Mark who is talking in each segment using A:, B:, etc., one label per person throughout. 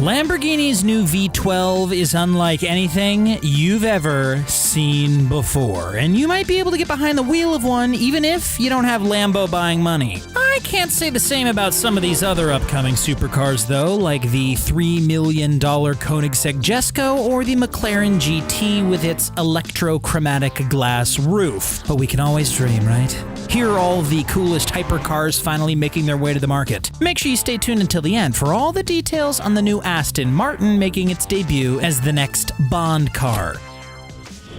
A: Lamborghini's new V12 is unlike anything you've ever seen before, and you might be able to get behind the wheel of one even if you don't have Lambo buying money. I can't say the same about some of these other upcoming supercars though, like the $3 million Koenisegg Jesko or the McLaren GT with its electrochromatic glass roof. But we can always dream, right? Here are all the coolest hypercars finally making their way to the market. Make sure you stay tuned until the end for all the details on the new Aston Martin making its debut as the next Bond car.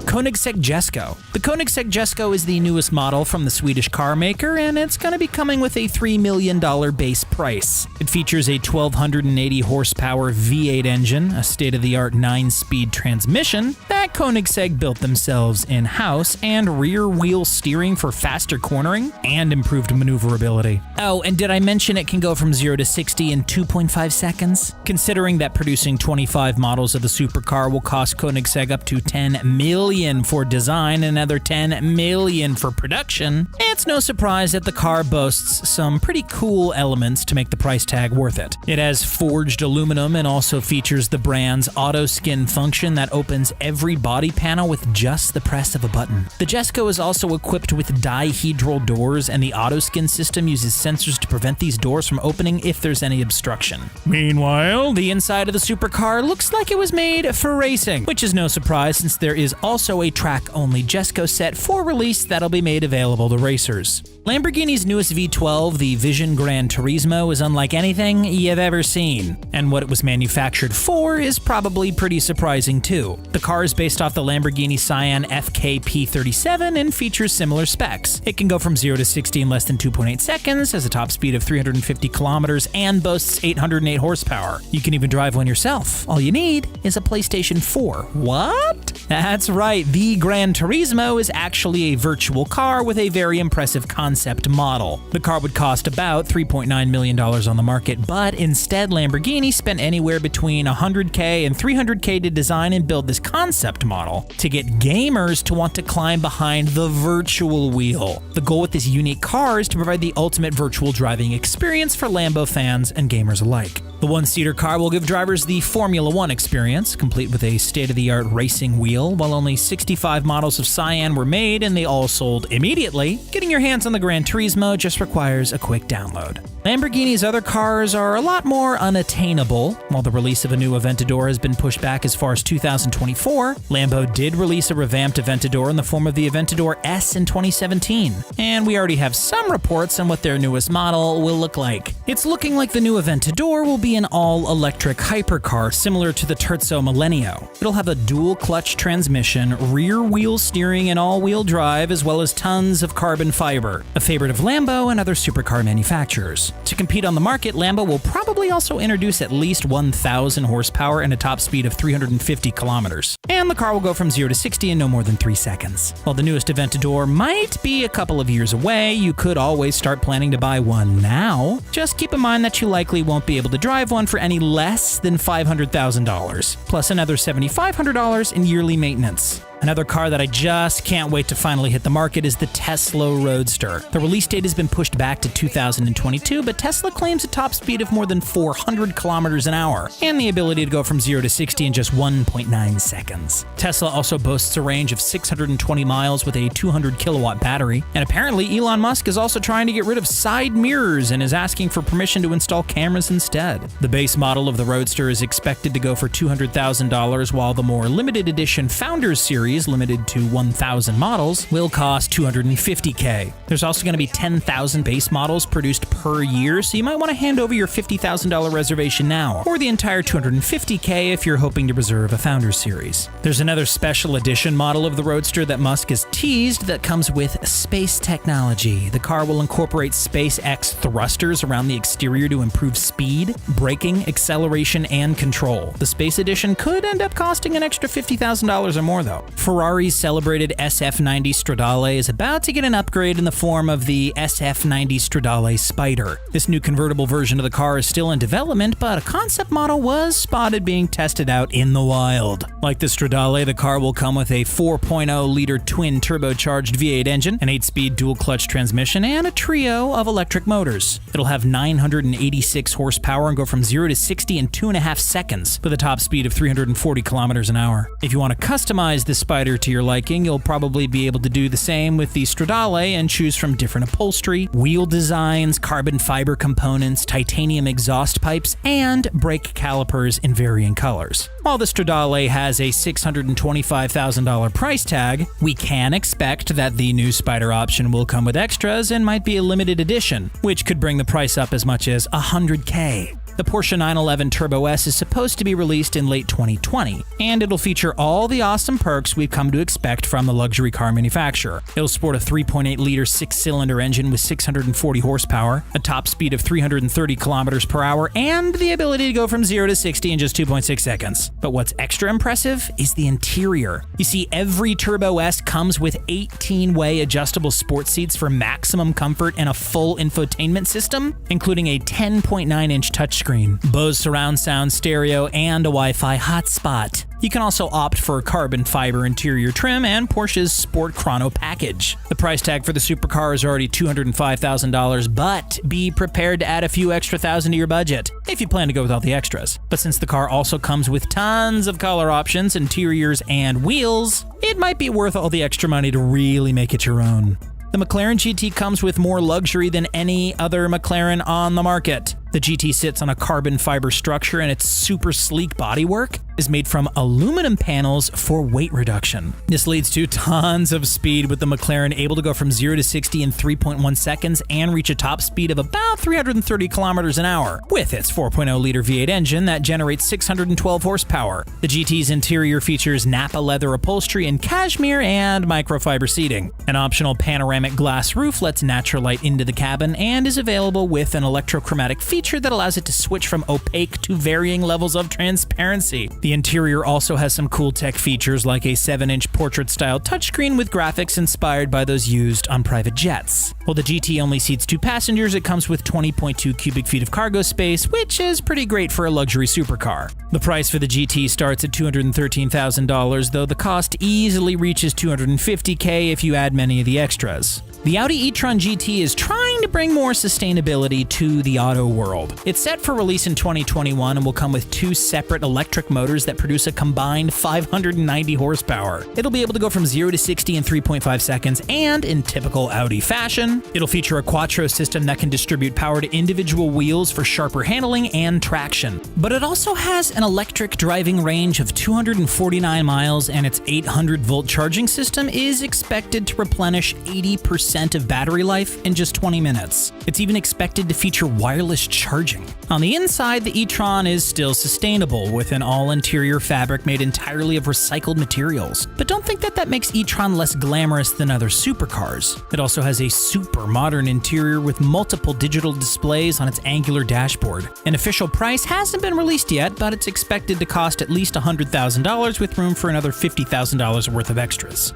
A: Koenisegg Jesko. The Koenisegg Jesko is the newest model from the Swedish car maker, and it's going to be coming with a $3 million base price. It features a 1,280 horsepower V8 engine, a state-of-the-art 9-speed transmission that Koenisegg built themselves in-house, and rear-wheel steering for faster cornering and improved maneuverability. Oh, and did I mention it can go from 0 to 60 in 2.5 seconds? Considering that producing 25 models of the supercar will cost Koenisegg up to $10 million for design and another $10 million for production, it's no surprise that the car boasts some pretty cool elements to make the price tag worth it. It has forged aluminum and also features the brand's Autoskin function that opens every body panel with just the press of a button. The Jesko is also equipped with dihedral doors, and the Autoskin system uses sensors to prevent these doors from opening if there's any obstruction. Meanwhile, the inside of the supercar looks like it was made for racing, which is no surprise since there is also a track-only Jesko set for release that'll be made available to racers. Lamborghini's newest V12, the Vision Gran Turismo, is unlike anything you've ever seen, and what it was manufactured for is probably pretty surprising too. The car is based off the Lamborghini Cyan FKP37 and features similar specs. It can go from 0 to 60 in less than 2.8 seconds, has a top speed of 350 kilometers, and boasts 808 horsepower. You can even drive one yourself. All you need is a PlayStation 4. What? That's right, the Gran Turismo is actually a virtual car with a very impressive concept model. The car would cost about $3.9 million on the market, but instead Lamborghini spent anywhere between $100K and $300K to design and build this concept model to get gamers to want to climb behind the virtual wheel. The goal with this unique car is to provide the ultimate virtual driving experience for Lambo fans and gamers alike. The one-seater car will give drivers the Formula One experience, complete with a state-of-the-art racing wheel. While only 65 models of Cyan were made and they all sold immediately, getting your hands on the Gran Turismo just requires a quick download. Lamborghini's other cars are a lot more unattainable. While the release of a new Aventador has been pushed back as far as 2024, Lambo did release a revamped Aventador in the form of the Aventador S in 2017, and we already have some reports on what their newest model will look like. It's looking like the new Aventador will be an all-electric hypercar similar to the Terzo Millennio. It'll have a dual-clutch transmission, rear-wheel steering, and all-wheel drive, as well as tons of carbon fiber, a favorite of Lambo and other supercar manufacturers. To compete on the market, Lambo will probably also introduce at least 1,000 horsepower and a top speed of 350 kilometers. And the car will go from 0 to 60 in no more than 3 seconds. While the newest Aventador might be a couple of years away, you could always start planning to buy one now. Just keep in mind that you likely won't be able to drive one for any less than $500,000, plus another $7,500 in yearly maintenance. Another car that I just can't wait to finally hit the market is the Tesla Roadster. The release date has been pushed back to 2022, but Tesla claims a top speed of more than 400 kilometers an hour and the ability to go from 0 to 60 in just 1.9 seconds. Tesla also boasts a range of 620 miles with a 200 kilowatt battery, and apparently Elon Musk is also trying to get rid of side mirrors and is asking for permission to install cameras instead. The base model of the Roadster is expected to go for $200,000, while the more limited edition Founders Series, limited to 1,000 models, will cost $250K. There's also going to be 10,000 base models produced per year, so you might want to hand over your $50,000 reservation now, or the entire $250K if you're hoping to reserve a Founders Series. There's another special edition model of the Roadster that Musk has teased that comes with space technology. The car will incorporate SpaceX thrusters around the exterior to improve speed, braking, acceleration, and control. The Space Edition could end up costing an extra $50,000 or more though. Ferrari's celebrated SF90 Stradale is about to get an upgrade in the form of the SF90 Stradale Spider. This new convertible version of the car is still in development, but a concept model was spotted being tested out in the wild. Like the Stradale, the car will come with a 4.0-liter twin turbocharged V8 engine, an 8-speed dual-clutch transmission, and a trio of electric motors. It'll have 986 horsepower and go from 0 to 60 in 2.5 seconds, with a top speed of 340 kilometers an hour. If you want to customize the Spider to your liking, you'll probably be able to do the same with the Stradale and choose from different upholstery, wheel designs, carbon fiber components, titanium exhaust pipes, and brake calipers in varying colors. While the Stradale has a $625,000 price tag, we can expect that the new Spider option will come with extras and might be a limited edition, which could bring the price up as much as $100K. The Porsche 911 Turbo S is supposed to be released in late 2020, and it'll feature all the awesome perks we've come to expect from the luxury car manufacturer. It'll sport a 3.8-liter 6-cylinder engine with 640 horsepower, a top speed of 330 kilometers per hour, and the ability to go from 0 to 60 in just 2.6 seconds. But what's extra impressive is the interior. You see, every Turbo S comes with 18-way adjustable sports seats for maximum comfort and a full infotainment system, including a 10.9-inch touchscreen, Bose surround sound stereo, and a Wi-Fi hotspot. You can also opt for carbon fiber interior trim and Porsche's Sport Chrono package. The price tag for the supercar is already $205,000, but be prepared to add a few extra thousand to your budget if you plan to go with all the extras. But since the car also comes with tons of color options, interiors, and wheels, it might be worth all the extra money to really make it your own. The McLaren GT comes with more luxury than any other McLaren on the market. The GT sits on a carbon fiber structure, and its super sleek bodywork is made from aluminum panels for weight reduction. This leads to tons of speed, with the McLaren able to go from 0 to 60 in 3.1 seconds and reach a top speed of about 330 kilometers an hour with its 4.0-liter V8 engine that generates 612 horsepower. The GT's interior features Napa leather upholstery and cashmere and microfiber seating. An optional panoramic glass roof lets natural light into the cabin and is available with an electrochromatic feature that allows it to switch from opaque to varying levels of transparency. The interior also has some cool tech features like a 7-inch portrait-style touchscreen with graphics inspired by those used on private jets. While the GT only seats 2 passengers, it comes with 20.2 cubic feet of cargo space, which is pretty great for a luxury supercar. The price for the GT starts at $213,000, though the cost easily reaches $250K if you add many of the extras. The Audi e-tron GT is trying to bring more sustainability to the auto world. It's set for release in 2021 and will come with 2 separate electric motors that produce a combined 590 horsepower. It'll be able to go from 0 to 60 in 3.5 seconds, and in typical Audi fashion, it'll feature a quattro system that can distribute power to individual wheels for sharper handling and traction. But it also has an electric driving range of 249 miles, and its 800-volt charging system is expected to replenish 80% of battery life in just 20 minutes. It's even expected to feature wireless charging. On the inside, the e-tron is still sustainable, with an all-interior fabric made entirely of recycled materials. But don't think that makes e-tron less glamorous than other supercars. It also has a super modern interior with multiple digital displays on its angular dashboard. An official price hasn't been released yet, but it's expected to cost at least $100,000, with room for another $50,000 worth of extras.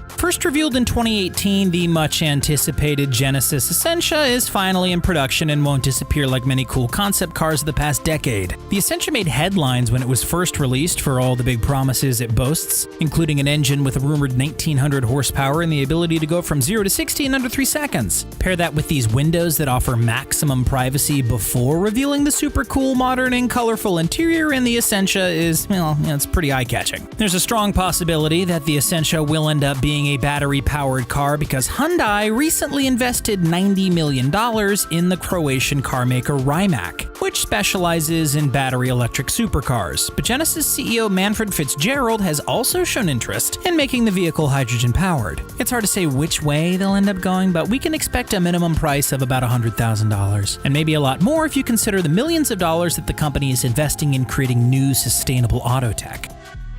A: First revealed in 2018, the much-anticipated Genesis Essentia is finally in production and won't disappear like many cool concept cars of the past decade. The Essentia made headlines when it was first released for all the big promises it boasts, including an engine with a rumored 1900 horsepower and the ability to go from 0 to 60 in under 3 seconds. Pair that with these windows that offer maximum privacy before revealing the super cool, modern, and colorful interior, and the Essentia is, well, it's pretty eye-catching. There's a strong possibility that the Essentia will end up being a battery-powered car because Hyundai recently invested $90 million in the Croatian carmaker Rimac, which specializes in battery electric supercars. But Genesis CEO Manfred Fitzgerald has also shown interest in making the vehicle hydrogen-powered. It's hard to say which way they'll end up going, but we can expect a minimum price of about $100,000, and maybe a lot more if you consider the millions of dollars that the company is investing in creating new sustainable auto tech.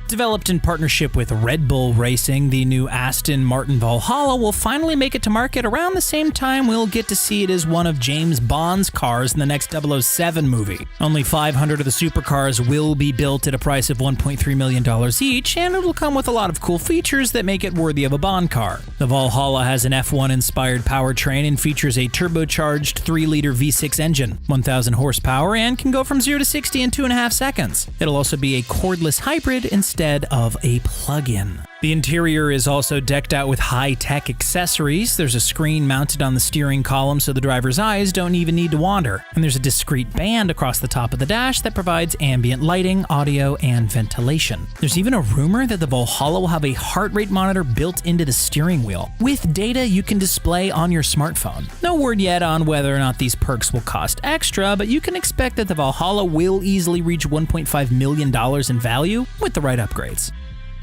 A: Developed in partnership with Red Bull Racing, the new Aston Martin Valhalla will finally make it to market around the same time we'll get to see it as one of James Bond's cars in the next 007 movie. Only 500 of the supercars will be built at a price of $1.3 million each, and it'll come with a lot of cool features that make it worthy of a Bond car. The Valhalla has an F1-inspired powertrain and features a turbocharged 3-liter V6 engine, 1,000 horsepower, and can go from 0 to 60 in 2.5 seconds. It'll also be a cordless hybrid instead of a plug-in. The interior is also decked out with high-tech accessories. There's a screen mounted on the steering column so the driver's eyes don't even need to wander. And there's a discrete band across the top of the dash that provides ambient lighting, audio, and ventilation. There's even a rumor that the Valhalla will have a heart rate monitor built into the steering wheel, with data you can display on your smartphone. No word yet on whether or not these perks will cost extra, but you can expect that the Valhalla will easily reach $1.5 million in value with the right upgrades.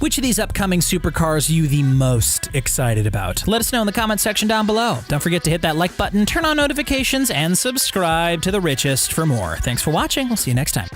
A: Which of these upcoming supercars are you the most excited about? Let us know in the comment section down below. Don't forget to hit that like button, turn on notifications, and subscribe to The Richest for more. Thanks for watching. We'll see you next time.